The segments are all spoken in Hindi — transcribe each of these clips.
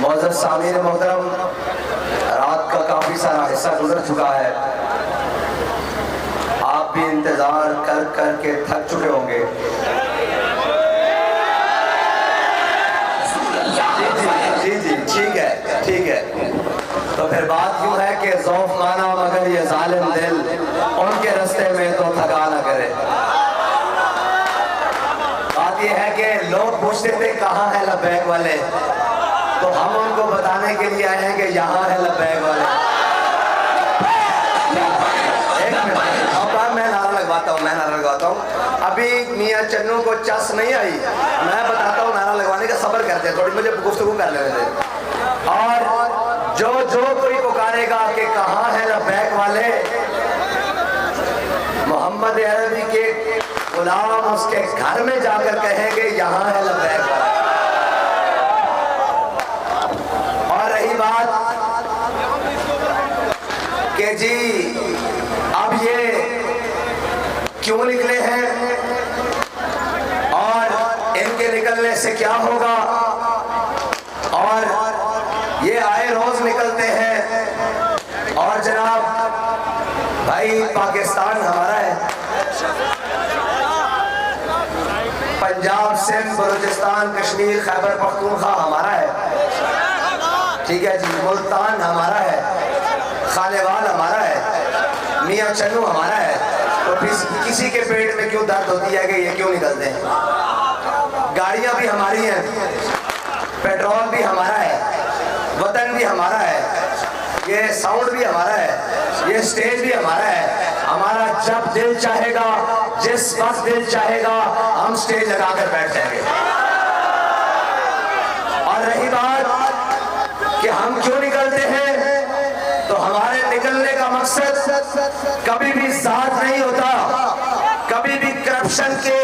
मौजूद सामीन मोहतरम, रात का काफ़ी सारा हिस्सा गुजर चुका है। आप भी इंतज़ार कर कर के थक चुके होंगे। जी जी ठीक है। तो फिर बात यूँ है कि ज़ौफ़ माना मगर ये ज़ालिम दिल उनके रास्ते में तो थका ना करे। बात यह है कि लोग पूछते थे कहाँ है लब्बैक वाले, तो हम उनको बताने के लिए आए हैं कि यहाँ है लब्बैक वाले। एक मिनट, अब मैं नारा लगवाता हूँ। अभी मियाँ चन्नू को चस नहीं आई, मैं बताता हूँ नारा लगवाने का। सब्र करते हैं थोड़ी, मुझे गुफ्तगू कर लेने दे। और जो कोई पुकारेगा कि कहाँ है लब्बैक वाले, मोहम्मद अरबी के गुलाम उसके घर में जाकर कहेंगे यहाँ है लब्बैक वाले। और रही बात कि जी अब ये क्यों निकले हैं और इनके निकलने से क्या होगा, और ये आए रोज निकलते हैं। और जनाब भाई, पाकिस्तान हमारा है, पंजाब सिंध बलूचिस्तान कश्मीर खैबर पख्तूनख्वा हमारा है, ठीक है जी। मुल्तान हमारा है, खानेवाल हमारा है, मियाँ चन्नू हमारा है। तो किसी के पेट में क्यों दर्द होती है कि ये क्यों निकलते हैं। गाड़ियाँ भी हमारी हैं, पेट्रोल भी हमारा है, वतन भी हमारा है, ये साउंड भी हमारा है, ये स्टेज भी हमारा है। हमारा जब दिल चाहेगा, जिस वक्त दिल चाहेगा, हम स्टेज लगाकर बैठ जाएंगे। और रही बात कि हम क्यों निकलते हैं, तो हमारे निकलने का मकसद कभी भी जात नहीं होता, कभी भी करप्शन के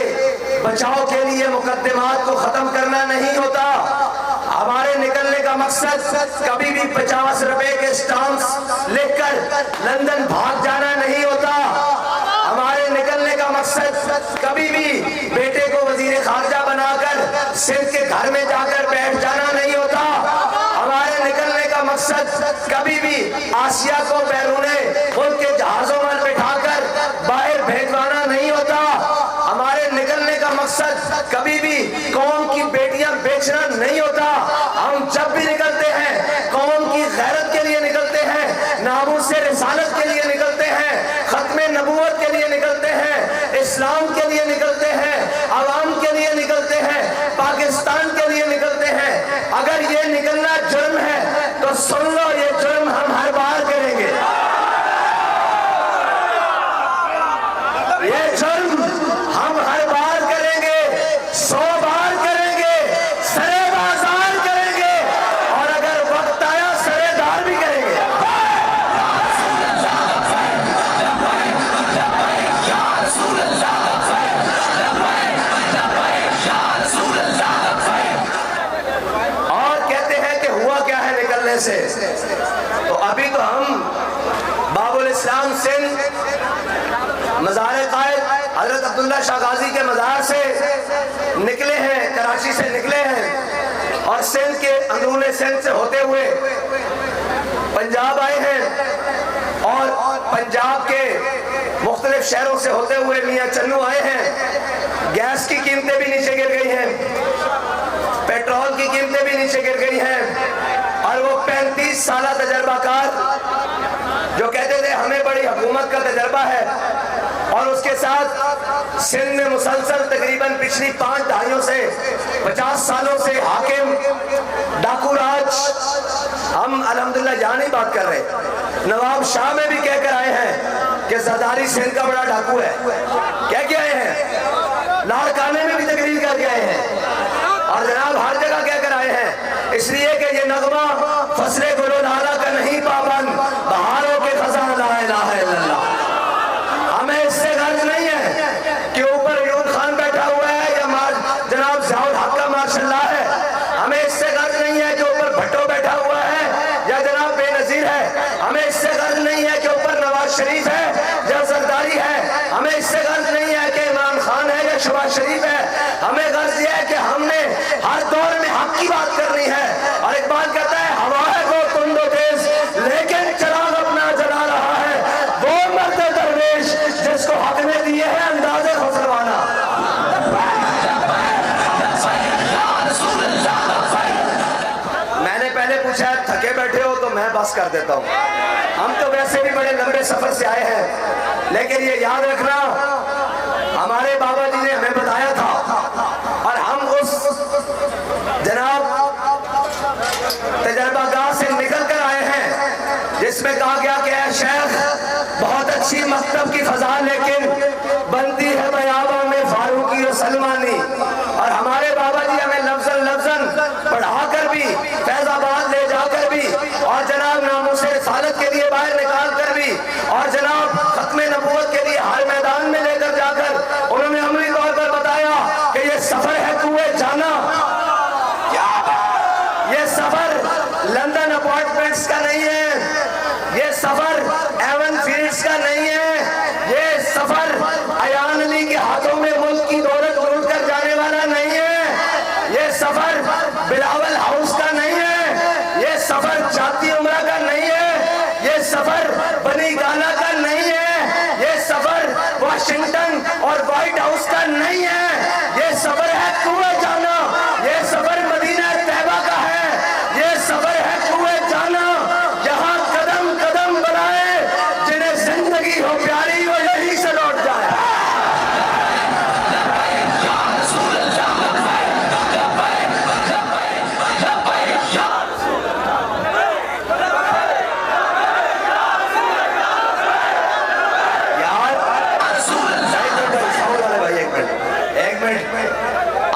बचाव के लिए मुकद्दमात को खत्म करना नहीं होता। हमारे निकलने का मकसद कभी भी 50 रुपए के स्टाम्प्स लेकर लंदन भाग जाना नहीं होता। हमारे निकलने का मकसद कभी भी बेटे को वजीर खारजा बनाकर सिंध के घर में जाकर बैठ जाना नहीं होता। हमारे निकलने का मकसद कभी भी आसिया को बैरूने मुल्क के जहाजों में बैठाकर बाहर भेजवाना नहीं होता। हमारे निकलने का मकसद कभी भी कौम की बेटियां बेचना नहीं होता। हम जब भी निकलते हैं कौम की गैरत के लिए निकलते हैं, नामूस से रिसालत के लिए निकलते हैं, खत्मे नबूवत के लिए निकलते हैं, इस्लाम के लिए निकलते हैं, आवाम के लिए निकलते हैं, पाकिस्तान के लिए निकलते हैं। अगर ये निकलना जुर्म है तो सुन लो, ये जुर्म हम हर बार करेंगे। ये जुर्म हम हर बार करेंगे, 100 बार करेंगे, सरे बाजार करेंगे, और अगर वक्त आया सरेदार भी करेंगे। और कहते हैं कि हुआ क्या है निकलने से, तो अभी तो हम बाबुल इस्लाम सिंध मज़ार कायद हजरत अब्दुल्ला शाह गाजी के मज़ार से निकले हैं, कराची से निकले हैं, और सिंध के अंदरूने सिंध से होते हुए पंजाब आए हैं, और पंजाब के मुख्तलिफ शहरों से होते हुए मियाँ चन्नू आए हैं। गैस की कीमतें भी नीचे गिर गई हैं, पेट्रोल की कीमतें भी नीचे गिर गई हैं, और वो 35 साल तजर्बाकार जो कहते थे हमें बड़ी हुकूमत का तजर्बा है, और उसके साथ सिंध में मुसलसल तकरीबन पिछली 5 दहाइयों से 50 सालों से हाकिम डाकू राज, हम अल्हम्दुलिल्लाह यहाँ नहीं बात कर रहे, नवाब शाह में भी कहकर आए हैं कि जरदारी सिंध का बड़ा डाकू है, कह के आए हैं, लाड़काने में भी तकरीर करके आए हैं, और जनाब हर जगह कहकर आए हैं। इसलिए कि ये नगमा फसले गुलो नाला का नहीं पाबंद, बहारों के खजाना ला इलाहा इल्लल्लाह। हमें इससे गर्ज नहीं है कि ऊपर यून खान बैठा हुआ है या जनाब ज़ियाउल हक का माशाअल्लाह है। हमें इससे गर्ज नहीं है कि ऊपर भट्टो बैठा हुआ है या जनाब बेनजीर है। हमें इससे गर्ज नहीं है कि ऊपर नवाज शरीफ है या जरदारी है। हमें इससे गर्ज नहीं है कि इमरान खान है या शहबाज शरीफ है। हमें गर्ज यह है कि हमने हर दौर में हक की बात करनी है। और एक बात कहता बस कर देता हूँ। हम तो वैसे भी बड़े लंबे सफर से आए हैं, लेकिन ये याद रखना हमारे बाबा जी ने हमें बताया था और हम उस जनाब तजर्बागाह से निकल कर आए हैं जिसमें कहा गया कि ऐ शेख बहुत अच्छी मकतब की फजा लेकिन बनती है बयाबों में फारूकी और सलमानी। और हमारे बाबा जी हमें लफ्जन लफ्जन पढ़ाकर भी, फैजाबाद ले जाकर भी और जनाब नामूसे रिसालत के लिए बाहर निकाल कर भी और जनाब खत्मे नबूवत के लिए हर मैदान में लेकर जाकर उन्होंने अमली तौर पर बताया कि ये सफर है कुएं जाना। ये सफर लंदन अपार्टमेंट्स का नहीं है, ये सफर एवन फील्ड्स का नहीं है, ये सफर अयान अली के हाथों में मुल्क की दौलत लूट कर जाने वाला नहीं है, ये सफर बिलावल हाउस का नहीं है, ये सफर जाती उमरा का नहीं है, ये सफर बनी गाना का नहीं है, ये सफर वाशिंगटन और व्हाइट हाउस का नहीं है, ये सफर है कुएं जाना, ये सफर मदीना तैयबा का है, ये सफर है कुएं जाना जहां कदम कदम बनाए जिन्हें जिंदगी हो प्यारी वो यहीं से लौट जाए।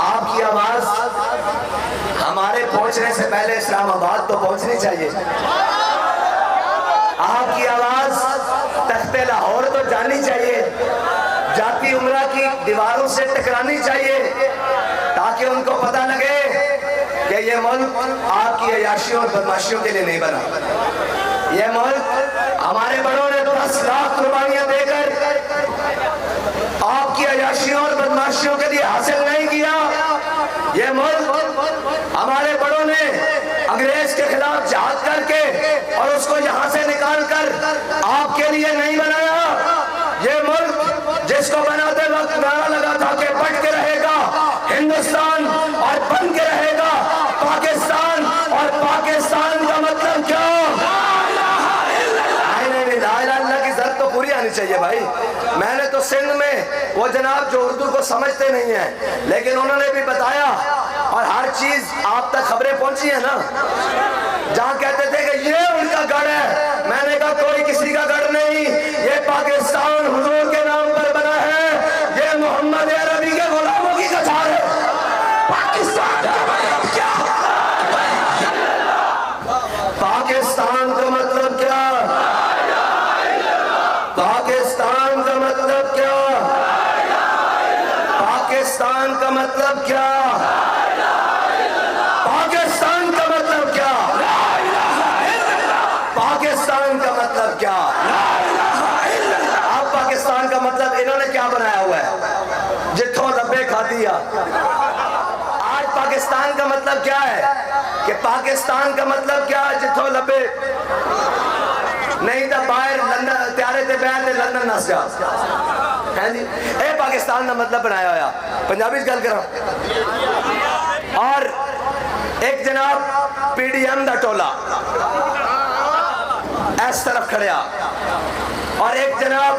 आपकी आवाज हमारे पहुंचने से पहले इस्लामाबाद तो पहुंचनी चाहिए। आपकी आवाज तख्ते लाहौर तो जानी चाहिए, जाती उमरा की दीवारों से टकरानी चाहिए ताकि उनको पता लगे कि ये मुल्क आपकी अयाशियों और बदमाशियों के लिए नहीं बना। ये मुल्क हमारे बड़ों ने 10 लाख कुर्बानियां देकर आपकी अयाशियों और बदमाशियों के लिए हासिल नहीं किया। ये मुल्क हमारे बड़ों ने अंग्रेज के खिलाफ जहाद करके और उसको यहाँ से निकाल कर आपके लिए नहीं बनाया। ये मुल्क जिसको बनाते वक्त नारा लगा था कि बट के रहेगा हिंदुस्तान और बन के रहेगा पाकिस्तान, और पाकिस्तान का मतलब क्या? पूरी आनी चाहिए भाई। मैंने तो सिंध में वो जनाब जो उर्दू को समझते नहीं है लेकिन उन्होंने भी बताया और हर चीज आप तक खबरें पहुंची है ना, जहां कहते थे कि ये उनका गढ़ है, मैंने कहा कोई किसी का गढ़ नहीं, ये पाकिस्तान हुजूर के नाम पर बना है, ये मोहम्मद अरबी के गुलामों की कतार है। पाकिस्तान का मतलब क्या? पाकिस्तान का मतलब क्या? पाकिस्तान का मतलब क्या? पाकिस्तान का मतलब क्या? पाकिस्तान का मतलब क्या? पाकिस्तान का मतलब क्या? आप पाकिस्तान का मतलब इन्होंने क्या बनाया हुआ है? जिथों लब्बे खा दिया। आज पाकिस्तान का मतलब क्या है कि पाकिस्तान का मतलब क्या है? जिथों लब्बे नहीं तो बाहर लंदन त्यारे ते बैठ ते लंदन नस जा है जी। ए पाकिस्तान का मतलब बनाया होया पंजाबी गल करा। और एक जनाब पीडीएम का टोला इस तरफ खड़िया और एक जनाब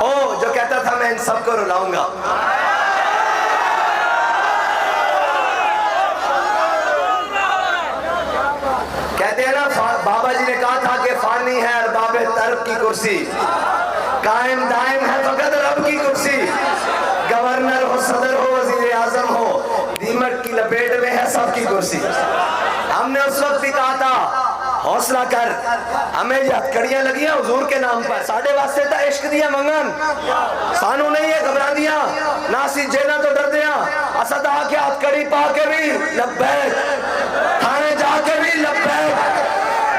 ओ जो कहता था मैं इन सबको रुलाऊंगा। कहते हैं ना बाबा जी ने कहा था कि फानी है अरबाबे तरब की कुर्सी, कायम दायम है फकत रब की कुर्सी, गवर्नर हो सदर हो वजीर आजम हो दीमक की लपेट में है सबकी कुर्सी। हमने उस वक्त भी कहा था हौसला कर, हमें ये हथकड़ियां लगी हुजूर के नाम पर, साढ़े वास्ते तो इश्क दिया मंगन, सानू नहीं है घबरा दिया ना सी जेना तो डर दिया। असद आके हथकड़ी पा के भी लब्बैक, थाने जाके भी लब्बैक,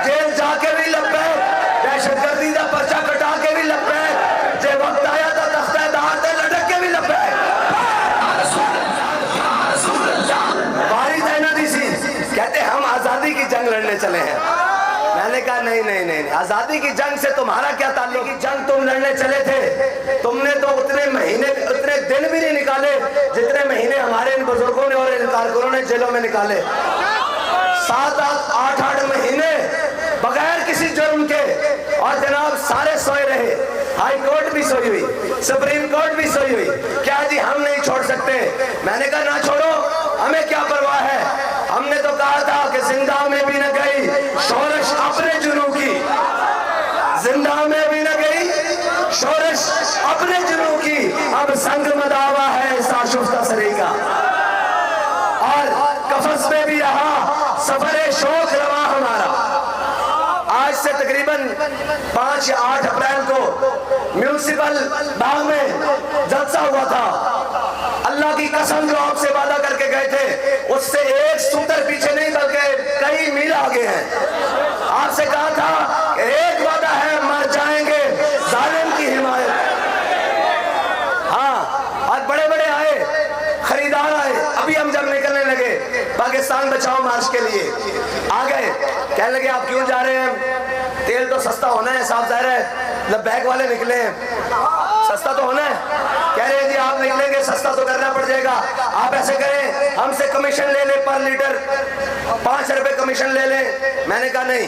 जेल जाके भी लब्बैक, दहशतगर्दी का पर्चा कटा के भी लब्बैक, जे वक्त आया तो तख्ते दार ते लटक के भी लब्बैक। बारी देना दी सी कहते हम आजादी की जंग लड़ने चले हैं। मैंने कहा नहीं नहीं नहीं, आजादी की जंग से तुम्हारा क्या ताल्लुक? की जंग तुम लड़ने चले थे, तुमने तो उतने महीने उतने दिन भी नहीं निकाले जितने महीने हमारे इन बुजुर्गों ने और इन कारकुनों ने जेलों में निकाले। 7-8 महीने बगैर किसी जुर्म के, और जनाब सारे सोए रहे, हाई कोर्ट भी सोई हुई, सुप्रीम कोर्ट भी सोई हुई, क्या जी हम नहीं छोड़ सकते? मैंने कहा ना छोड़ो, हमें क्या परवाह है। हमने तो कहा था कि जिंदा में भी न गई शोरश अपने जुनू की, जिंदा में भी न गई शोरश अपने जुनू की, अब संग मदावा है साशुफ्ता सरी का, और कफस में भी रहा सफरे शोक रवा हमारा। आज से तकरीबन 5 या 8 अप्रैल को म्यूनिसिपल बाग में जलसा हुआ था। अल्लाह की कसम जो आपसे वादा करके गए थे उससे एक सूतर पीछे नहीं बल्कि कई मील आगे हैं। आपसे कहा था एक वादा है, मर जाएंगे जालिम की हिमायत। हाँ, आज बड़े बड़े आए, खरीदार आए, अभी हम जब निकलने लगे पाकिस्तान बचाओ मार्च के लिए आ गए, कहने लगे आप क्यों जा रहे हैं? तेल तो सस्ता होना है, साफ जाहिर है, जब बैग वाले निकले हैं सस्ता तो होना है। कह रहे हैं जी आप निकलेंगे सस्ता तो करना पड़ जाएगा, आप ऐसे करें हमसे कमीशन ले लें, पर लीटर 5 रुपए कमीशन ले लें। मैंने कहा नहीं।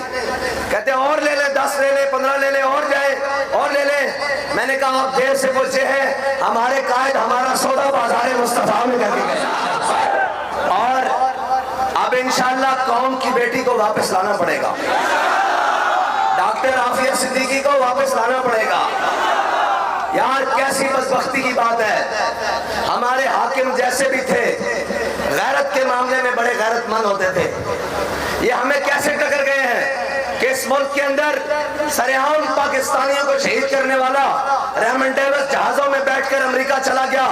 कहते और ले लें, 10 ले लें, 15 ले लें, और जाए और ले लें। मैंने कहा आप देर से पहुंचे हैं, हमारे कायद हमारा सौदा बाजार मुस्तफा में करके गए, और अब इंशाल्लाह कौम की बेटी को वापस लाना पड़ेगा, डॉक्टर आफिया सिद्दीकी को वापस लाना पड़ेगा। यार कैसी बदबख्ती की बात है, हमारे हाकिम जैसे भी थे गैरत के मामले में बड़े गैरतमंद होते थे, ये हमें कैसे टकर गए हैं कि इस मुल्क के अंदर सरेआम पाकिस्तानियों को शहीद करने वाला रहमन डेविस जहाजों में बैठकर अमेरिका चला गया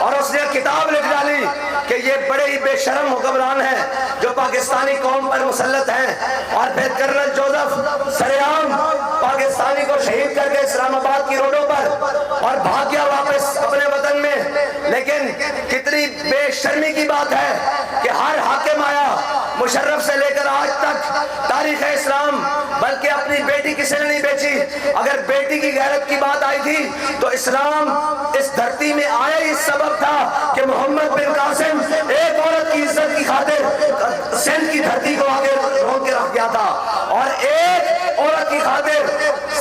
और उसने किताब लिख डाली कि ये बड़े ही बेशर्म हुक्मरान हैं जो पाकिस्तानी कौम पर मुसल्लत हैं, और फिर कर्नल जोसेफ सरेआम पाकिस्तानी को शहीद करके इस्लामाबाद की रोडों पर और भाग गया वापस अपने वतन में। लेकिन कितनी बेशर्मी की बात है कि हर हाकिम आया, मुशर्रफ से लेकर आज तक तारीख इस्लाम, बल्कि अपनी बेटी किसी ने नहीं बेची। अगर बेटी की गैरत की बात आई थी तो इस्लाम इस धरती में आया इस सबब था कि मोहम्मद बिन कासिम एक औरत की इज्जत की खातिर सिंध की धरती को आगे रोक के रख गया था, और एक औरत की खातिर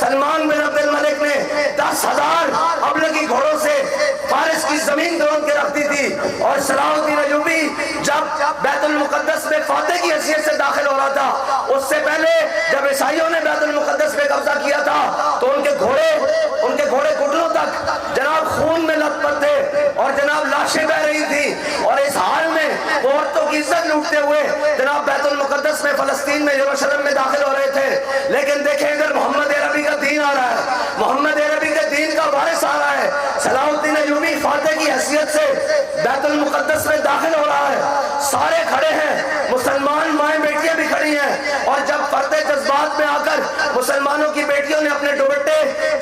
सलमान बिन अब्दुल मलिक ने 10,000 अबलगी घोड़ों से फारिस की जमीन रोक के रख दी थी। और सलाहुद्दीन अय्यूबी जब बैतुल मुकद्दस में फातेह की हैसियत से दाखिल हो रहा था, उससे पहले जब ईसाइयों ने बैतुल मुकद्दस पे कब्जा किया था तो उनके घोड़े घुटनों तक जनाब खून में लथपथ थे और जनाब लाशें बह रही थी, और इस हाल में वो औरतों की इज्जत लूटते हुए जनाब बैतुल मुकद्दस में फलस्तीन में यरूशलेम में दाखिल हो रहे थे। लेकिन देखें इधर मोहम्मद अरबी का दीन आ रहा है, मोहम्मद अरबी के दीन का वारिस आ रहा है, सलाहुद्दीन अय्यूबी फातेह की हैसियत से बैतुल मुकद्दस में दाखिल हो रहा है, सारे खड़े हैं, मुसलमान माएं बेटियां भी खड़ी हैं। और जब फर्दे जज्बात में आकर मुसलमानों की बेटियों ने अपने दुपट्टे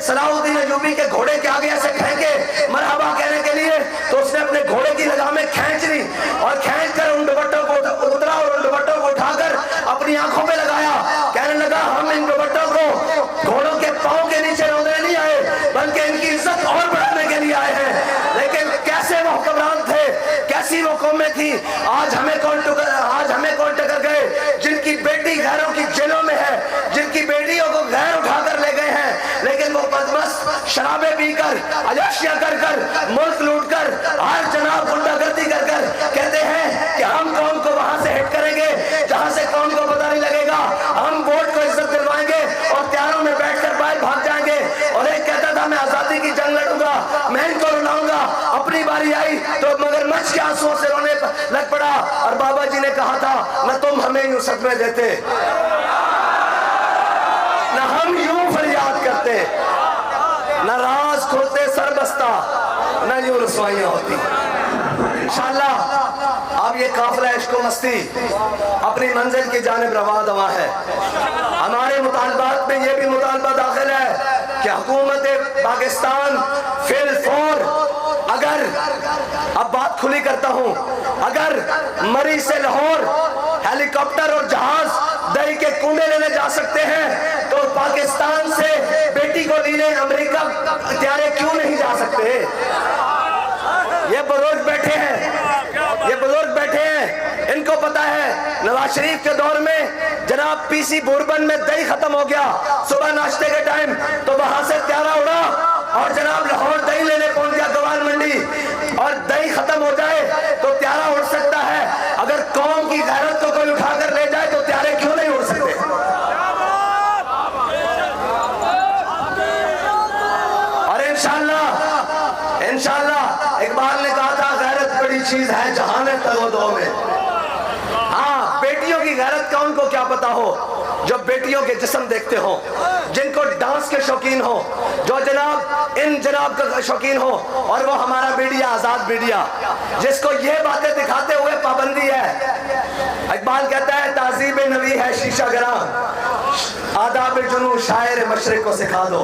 सलाहुद्दीन अय्यूबी के घोड़े के आगे ऐसे फेंके मरहबा कहने के लिए, तो उसने अपने घोड़े की लगामें खींच ली और खींच कर उन दुपट्टों को उतरा और उन दुपट्टों को उठाकर अपनी आंखों पे लगाया। कहने लगा हम इन दुपट्टों को घोड़ों के पांव के नीचे रोकने नहीं आए बल्कि इनकी इज्जत और बढ़ाने के लिए आए हैं। लेकिन कैसे वो हुक्मरान थे, कैसी वो कौमें थी, आज हमें कौन टकर गए जिनकी बेटी गैरों की जेलों में है, जिनकी बेटियों को गैर उठाकर ले गए हैं, लेकिन वो बदमस्त शराबे पीकर अय्याशियां कर मुल्क लूट कर हर जनाब गुंडागर्दी कर कहते हैं कि हम कौम को वहां से हिट करेंगे जहां से कौम को पता नहीं लगेगा, हम वोट को इज्जत दिलवाएंगे और त्यारों में बैठकर बाहर भाग जाएंगे। और एक कहता था मैं आजादी की जंग लड़ूंगा, मैं इनको रुलाऊंगा। अपनी बारी आई तो मगरमच्छ के आंसुओं से रोने लग पड़ा, और बाबा जी ने कहा था न तुम हमें यूं सदमे देते, न हम यूं फरियाद करते, न राज खोलते सर बस्ता, न यूं रसवाइयां होती। इंशाअल्लाह अब ये काफिला इश्क मस्ती अपनी मंजिल की जानिब रवा दवा है। हमारे मुतालबात में ये भी मुतालबा दाखिल है कि हुकूमत पाकिस्तान फिल फौर, अगर अब बात खुली करता हूं, अगर मरी से लाहौर हेलीकॉप्टर और जहाज दही के कूड़े लेने जा सकते हैं तो पाकिस्तान से बेटी को लेने अमेरिका त्यारे क्यों नहीं जा सकते? ये बुजुर्ग बैठे हैं, ये बुजुर्ग बैठे हैं, इनको पता है नवाज शरीफ के दौर में जनाब पीसी बोरबन में दही खत्म हो गया सुबह नाश्ते के टाइम, तो वहां से त्यारा उड़ा और जनाब लाहौर दही लेने पहुंच गया गवार मंडी, और दही खत्म हो जाए तो त्यारा उड़ सकता है। अगर कौम की गैरत को कोई उठाकर ले जाए तो त्यारे क्यों नहीं उड़ सकते? और इंशाअल्लाह इकबाल ने कहा था गैरत बड़ी चीज है जहान है तगोदो में। हाँ, बेटियों की गैरत का उनको क्या पता हो जो बेटियों के जिस्म देखते हो, जिनको डांस के शौकीन हो, जो जनाब इन जनाब का शौकीन हो, और वो हमारा मीडिया आजाद मीडिया जिसको ये बातें दिखाते हुए पाबंदी है। इकबाल कहता है ताजीब नबी है शीशा गरा, आदाब जुनू शायर मशरिक को सिखा दो।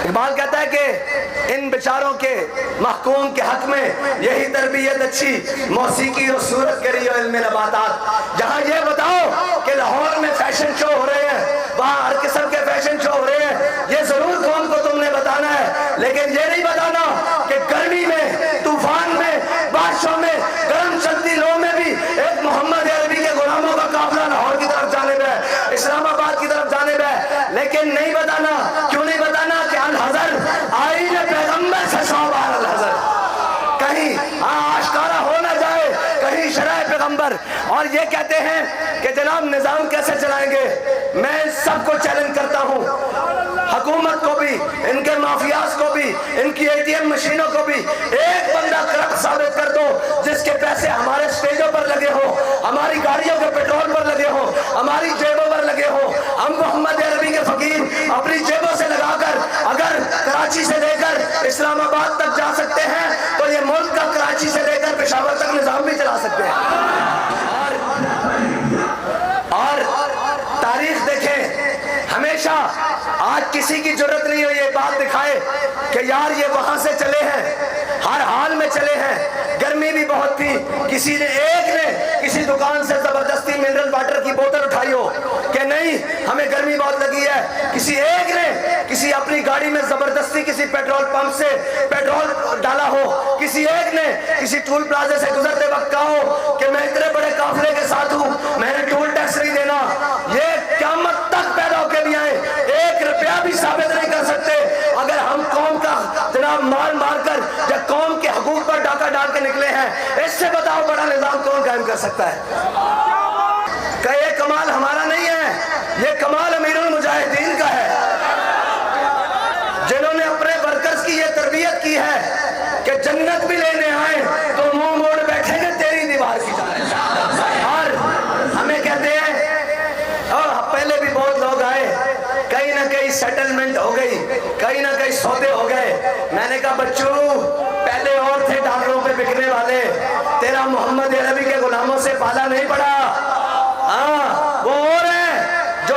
इकबाल कहता है कि इन बेचारों के महकूम के हक में यही तरबियत अच्छी मौसीकी और सूरत के लिए इल्म नबातात। जहां ये बताओ कि लाहौर में फैशन शो हो रहे हैं, वहां हर किस्म के फैशन शो हो रहे हैं, ये जरूर कौम को तुमने बताना है, लेकिन ये नहीं बताना कि गर्मी में, तूफान में, बारिशों में, गर्म सर्दी लो में भी एक मोहम्मद अरबी के गुलामों का काफिला लाहौर की तरफ जाने में, इस्लामाबाद की तरफ जाने में, लेकिन नहीं बताना। क्यों नहीं बताना कि अल-हज़र आईने पैगंबर से सवार अल-हज़र कहीं आश्कारा हो ना जाए, कहीं शराय पैगंबर। और ये कहते हैं कि जनाब निजाम कैसे चलाएंगे। मैं सबको चैलेंज करता हूँ, हुकूमत को भी, इनके माफियाज को भी, इनकी एटीएम मशीनों को भी, एक बंदा करप्ट साबित कर दो जिसके पैसे हमारे स्टेजों पर लगे हो, हमारी गाड़ियों के पेट्रोल पर लगे हो, हमारी जेबों पर लगे हो। हम मोहम्मद अरबी के फकीर अपनी जेबों से लगाकर अगर कराची से लेकर इस्लामाबाद तक जा सकते हैं तो ये मुल्क का कराची से लेकर पेशावर तक निजाम भी चला सकते हैं। और तारीख देखें, हमेशा आज किसी की जरूरत नहीं हो ये बात दिखाए कि यार ये वहां से चले हैं, हर हाल में चले हैं। गर्मी भी बहुत थी, किसी ने एक ने किसी दुकान से जबरदस्ती मिनरल वाटर की बोतल उठाई हो कि नहीं हमें गर्मी बहुत लगी है, किसी एक ने किसी अपनी गाड़ी में जबरदस्ती किसी पेट्रोल पंप से पेट्रोल डाला हो, किसी एक ने किसी टूल प्लाजा से गुजरते वक्त कहा हो कि मैं इतने बड़े काफिले के साथ हूं, मैंने टूल टैक्स नहीं देना। ये क़यामत तक पैदा होके भी आए, 1 रुपया भी साबित नहीं कर सकते। अगर हम कौम का जनाब मार मार कर जब कौम के हकूक पर डाका डाल के निकले हैं, इससे बताओ बड़ा निजाम कौन कायम कर सकता है? का ये कमाल हमारा नहीं है, ये कमाल अमीरुल मुजाहिदीन का है, जिन्होंने अपने वर्कर्स की ये तरबियत की है कि जन्नत भी लेने आए तो मुंह मोड़ बैठेंगे तेरी दीवार की तरह। और हमें कहते हैं, और पहले भी बहुत लोग आए, कहीं ना कहीं सेटलमेंट हो गई, कहीं ना कहीं सौदे हो गए। मैंने कहा बच्चों पहले और थे डॉलरों पे बिकने वाले, तेरा मोहम्मद अरबी के गुलामों से पाला नहीं पड़ा। हाँ, वो और हैं जो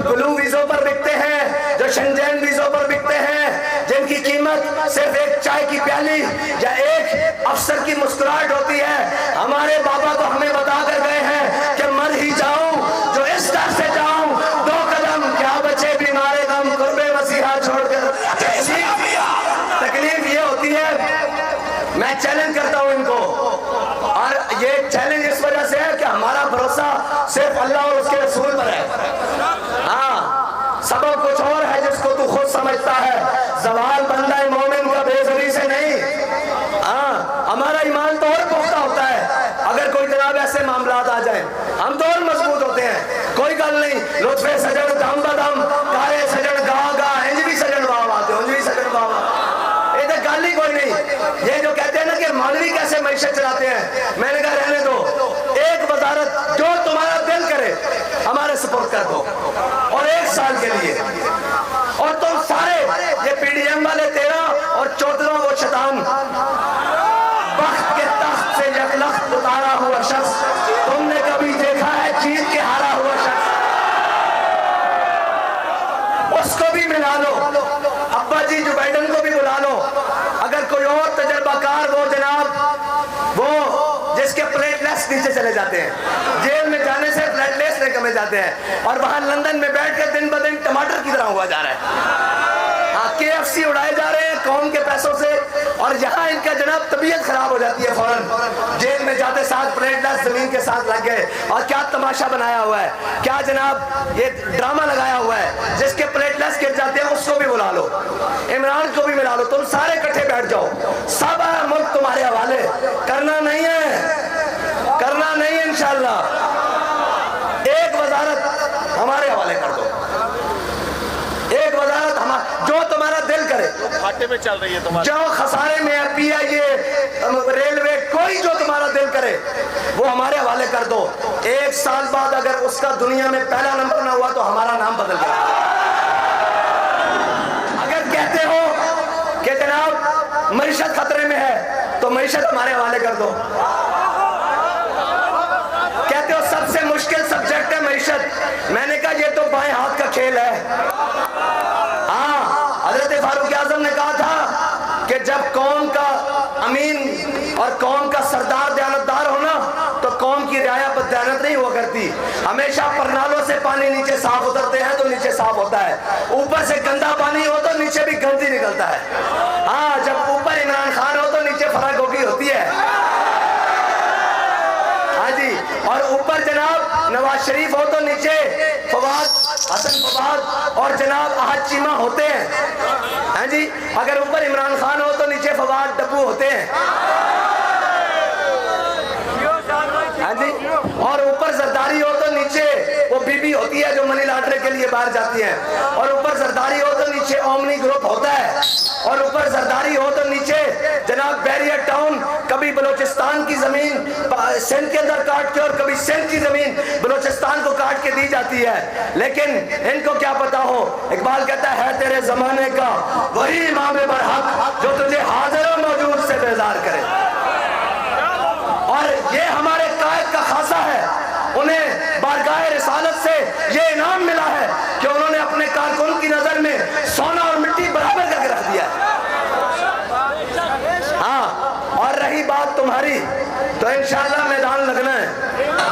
ब्लू वीजों पर बिकते हैं, जो शेंजेन वीजों पर बिकते हैं, जिनकी कीमत सिर्फ एक चाय की प्याली या एक अफसर की मुस्कुराहट होती है। हमारे बाबा तो हमें बता कर गए हैं कि मर ही जाऊं जो इस दर से जाऊं, 2 कदम क्या बचे बीमारे गम कुर्बे मसीहा छोड़कर। तकलीफ ये होती है, मैं चैलेंज करता हूं इनको, और ये चैलेंज इस वजह से है कि हमारा भरोसा सिर्फ अल्लाह और उसके रसूल पर है। हाँ, सबक कुछ और है जिसको तू खुद समझता है। जवाल बंदा मोमिन का बेजरी से नहीं। हाँ, हमारा ईमान तो और पुख्ता होता है। अगर कोई जनाब ऐसे मामलात आ जाए हम तो और मजबूत होते हैं। कोई गल नहीं, लुत्फे सजन दम बदम कारे सजन गा गा इंज भी सजन बाबा आते, इंज भी सजन बाबा, ये तो गल ही कोई नहीं। ये जो कहते हैं ना कि मौलवी कैसे मैशत चलाते हैं, मैंने कहा रहने दो, एक वजारत जो तुम्हारा दिल करे हमारे सपोर्ट कर दो, और 1 साल के लिए, और तुम सारे ये पीडीएम वाले 13 और 14 वो शैतान वक्त के तख्त से यकलख्त उतारा हुआ शख्स, तुमने कभी देखा है जीत के हारा हुआ शख्स? उसको भी मिला लो, अब्बा जी जो बाइडन को भी बुला लो। अगर कोई और तजर्बाकार, वो जनाब वो जिसके प्लेटलेट्स नीचे चले जाते हैं, जेल में जाने से प्लेटलेट्स नहीं कमे जाते हैं, और वहां लंदन में बैठ कर दिन ब दिन टमाटर की तरह हुआ जा रहा है। KFC उड़ाए जा रहे हैं कौम के पैसों से, और यहाँ इनका जनाब तबीयत खराब हो जाती है फौरन। जेल में जाते साथ प्लेटलेस जमीन के साथ लग गए, और क्या तमाशा बनाया हुआ है, क्या जनाब ये ड्रामा लगाया हुआ है। जिसके प्लेटलेस गिर जाते हैं उसको भी बुला लो, इमरान को भी मिला लो, तुम सारे इकट्ठे बैठ जाओ, सब मुल्क तुम्हारे हवाले। करना नहीं है, करना नहीं है इंशाल्लाह। एक वजारत हमारे हवाले कर दो, एक वजारत जो तुम्हारा दिल करे। घाटे में चल रही है तुम्हारी, जो खसारे में है, PIA, रेलवे, कोई जो तुम्हारा दिल करे वो हमारे हवाले कर दो। 1 साल बाद अगर उसका दुनिया में पहला नंबर ना हुआ तो हमारा नाम बदल गया। अगर कहते हो कि जनाब मईशत खतरे में है तो मईशत हमारे हवाले कर दो। कहते हो सबसे मुश्किल सब्जेक्ट है मईशत, मैंने कहा ये तो बाएं हाथ का खेल है। हज़रत फारूक आज़म ने कहा था कि जब कौम का अमीन और कौम का सरदार दयानतदार हो ना तो कौम की रियाया बददयानत नहीं हुआ करती। हमेशा परनालों से पानी नीचे साफ उतरते हैं तो नीचे साफ होता है, ऊपर से गंदा पानी हो तो नीचे भी गंदी निकलता है। हाँ, जब ऊपर इमरान खान हो तो नीचे फराग गोगी होती है। हाँ जी, और ऊपर जनाब नवाज शरीफ हो तो नीचे फवाद, हसन फवाद और जनाब अहद चीमा होते हैं। हाँ जी, अगर ऊपर इमरान खान हो तो नीचे फवाद डब्बू होते हैं। हाँ जी, और ऊपर जरदारी हो तो नीचे वो बीबी होती है जो मनी लॉन्ड्री के लिए बाहर जाती है, और ऊपर जरदारी हो तो नीचे ओमनी ग्रुप होता है, और ऊपर जरदारी हो तो नीचे जनाब बैरियर टाउन, कभी बलोचिस्तान की जमीन सिंध के अंदर काट के और कभी सिंध की जमीन बलोचिस्तान को काट के दी जाती है। लेकिन इनको क्या पता हो, इकबाल कहता है तेरे जमाने का वही इमाम बरहक जो तुझे हाजिर और मौजूद से बेजार करे। और ये हमारे कायद का खासा है, उन्हें बारगाह रिसालत से ये इनाम मिला है कि उन्होंने अपने कारकुन की नजर में सोना और मिट्टी बराबर करके रख दिया है। हाँ, और रही बात तुम्हारी तो इंशाअल्लाह मैदान लगना है।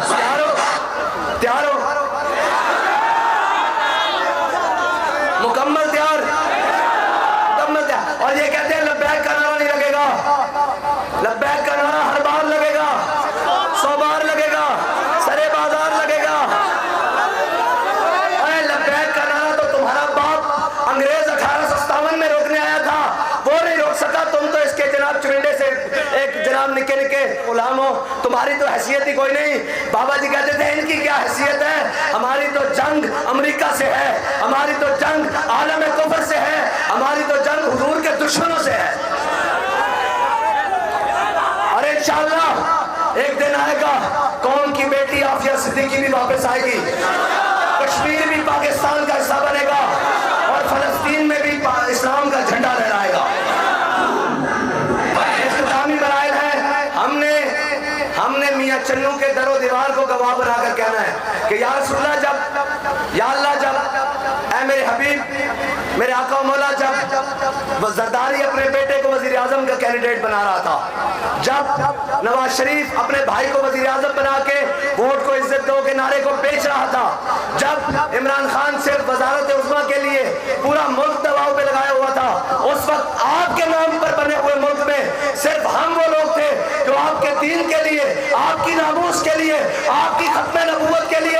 तैयार हो, तैयार हो, मुकम्मल तैयार, मुकम्मल तैयार। और ये कहते हैं लब्बैक का नारा नहीं लगेगा, लब्बैक का नारा हर बार लगेगा, 100 बार लगेगा, सरे बाजार लगेगा। अरे लब्बैक का नारा तो तुम्हारा बाप अंग्रेज 1857 में रोकने आया था, वो नहीं रोक सका। तुम तो इसके जनाब चुरिंडे से एक जनाब निके निके गुलाम हो, तुम्हारी तो हैसियत ही कोई नहीं। बाबा जी कहते थे इनकी क्या हैसियत है, हमारी तो जंग अमेरिका से है, हमारी तो जंग आलम कुफर से है, हमारी तो जंग हुजूर के दुश्मनों से है। और इंशाअल्लाह एक दिन आएगा कौम की बेटी आफिया सिद्दीकी भी वापस आएगी, कश्मीर भी पाकिस्तान का हिस्सा बनेगा और फलस्तीन में भी इस्लाम का झंडा लहराएगा। इस्लामी बराइल है, हमने मियां चन्नू के दरो दीवार को गवाह बनाकर कहना है कि या रसूलल्लाह जब, या अल्लाह जब, ऐ मेरे हबीब, मेरे आका मौला, जब जरदारी अपने बेटे को वजीर आजम का कैंडिडेट बना रहा था, जब नवाज शरीफ अपने भाई को वजीर आजम बना के वोट को इज्जत दो के नारे को बेच रहा था, जब इमरान खान सिर्फ वजारत उस्मा के लिए पूरा मुल्क दबाव पे लगाया हुआ था, उस वक्त आपके नाम पर बने हुए मुल्क में सिर्फ हम वो लोग थे जो आपके दीन के लिए, आपकी नामूस के लिए, आपकी खत्म नबूवत के लिए